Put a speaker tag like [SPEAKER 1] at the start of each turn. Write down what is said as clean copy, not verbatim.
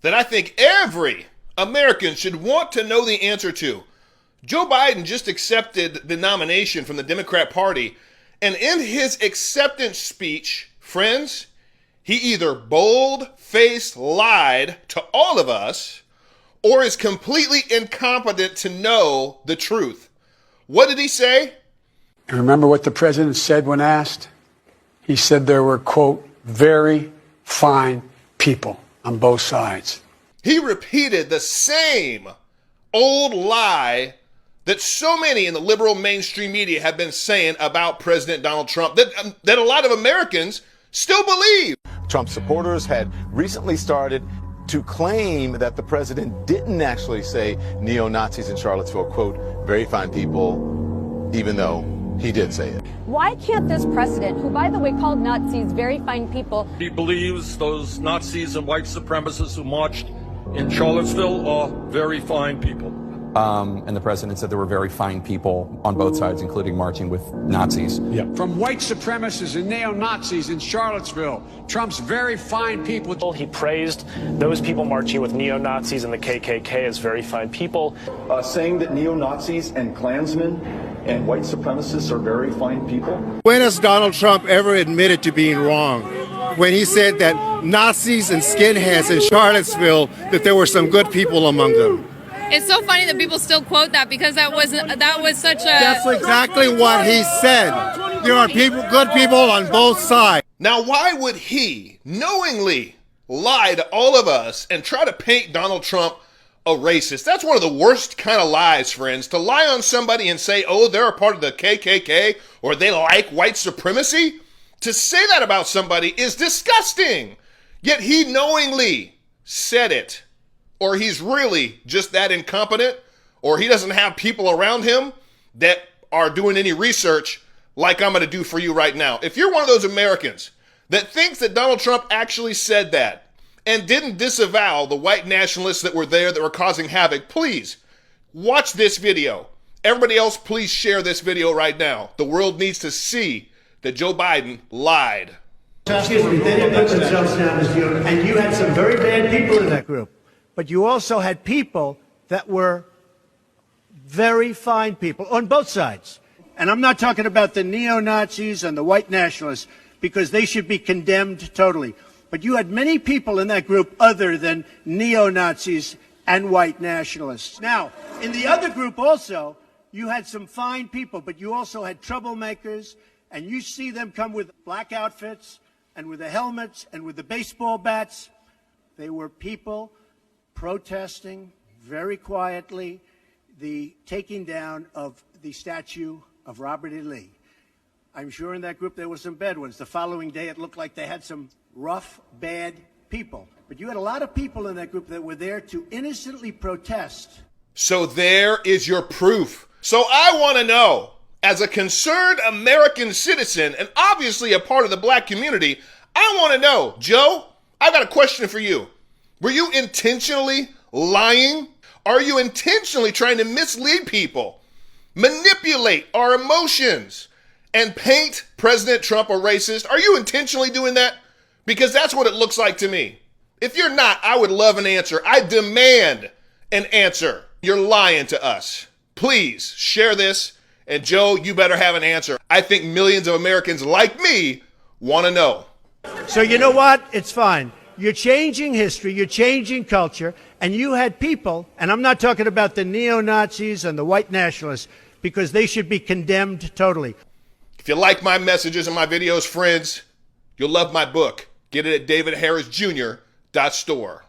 [SPEAKER 1] that I think every American should want to know the answer to. Joe Biden just accepted the nomination from the Democrat Party, and in his acceptance speech, friends, he either bold-faced lied to all of us or is completely incompetent to know the truth. What did he say?
[SPEAKER 2] You remember what the president said when asked? He said there were, quote, very fine people on both sides.
[SPEAKER 1] He repeated the same old lie that so many in the liberal mainstream media have been saying about President Donald Trump that a lot of Americans still believe.
[SPEAKER 3] Trump supporters had recently started to claim that the president didn't actually say neo-Nazis in Charlottesville, quote, very fine people, even though he did say it.
[SPEAKER 4] Why can't this president, who, by the way, called Nazis very fine people...
[SPEAKER 5] He believes those Nazis and white supremacists who marched in Charlottesville are very fine people.
[SPEAKER 6] And the president said there were very fine people on both sides, including marching with Nazis.
[SPEAKER 2] Yeah. From white supremacists and neo-Nazis in Charlottesville, Trump's very fine people.
[SPEAKER 7] He praised those people marching with neo-Nazis and the KKK as very fine people.
[SPEAKER 8] Saying that neo-Nazis and Klansmen and white supremacists are very fine people.
[SPEAKER 9] When has Donald Trump ever admitted to being wrong? When he said that Nazis and skinheads in Charlottesville, that there were some good people among them.
[SPEAKER 10] It's so funny that people still quote that because that was such a...
[SPEAKER 9] That's exactly what he said. There are people, good people on both sides.
[SPEAKER 1] Now, why would he knowingly lie to all of us and try to paint Donald Trump a racist? That's one of the worst kind of lies, friends. To lie on somebody and say, oh, they're a part of the KKK or they like white supremacy. To say that about somebody is disgusting. Yet he knowingly said it. Or he's really just that incompetent, or he doesn't have people around him that are doing any research like I'm going to do for you right now. If you're one of those Americans that thinks that Donald Trump actually said that and didn't disavow the white nationalists that were there that were causing havoc, please watch this video. Everybody else, please share this video right now. The world needs to see that Joe Biden lied.
[SPEAKER 11] Excuse me, they didn't put themselves down as you, and you had some very bad people in that group. But you also had people that were very fine people on both sides. And I'm not talking about the neo-Nazis and the white nationalists, because they should be condemned totally. But you had many people in that group other than neo-Nazis and white nationalists. Now, in the other group also, you had some fine people, but you also had troublemakers, and you see them come with black outfits and with the helmets and with the baseball bats. They were people protesting very quietly the taking down of the statue of Robert E. Lee. I'm sure in that group there were some bad ones. The following day it looked like they had some rough, bad people. But you had a lot of people in that group that were there to innocently protest.
[SPEAKER 1] So there is your proof. So I want to know, as a concerned American citizen and obviously a part of the black community, I want to know, Joe, I got a question for you. Were you intentionally lying? Are you intentionally trying to mislead people, manipulate our emotions, and paint President Trump a racist? Are you intentionally doing that? Because that's what it looks like to me. If you're not, I would love an answer. I demand an answer. You're lying to us. Please share this. And Joe, you better have an answer. I think millions of Americans like me want to know.
[SPEAKER 11] So you know what? It's fine. You're changing history, you're changing culture, and you had people, and I'm not talking about the neo-Nazis and the white nationalists, because they should be condemned totally.
[SPEAKER 1] If you like my messages and my videos, friends, you'll love my book. Get it at davidharrisjr.store.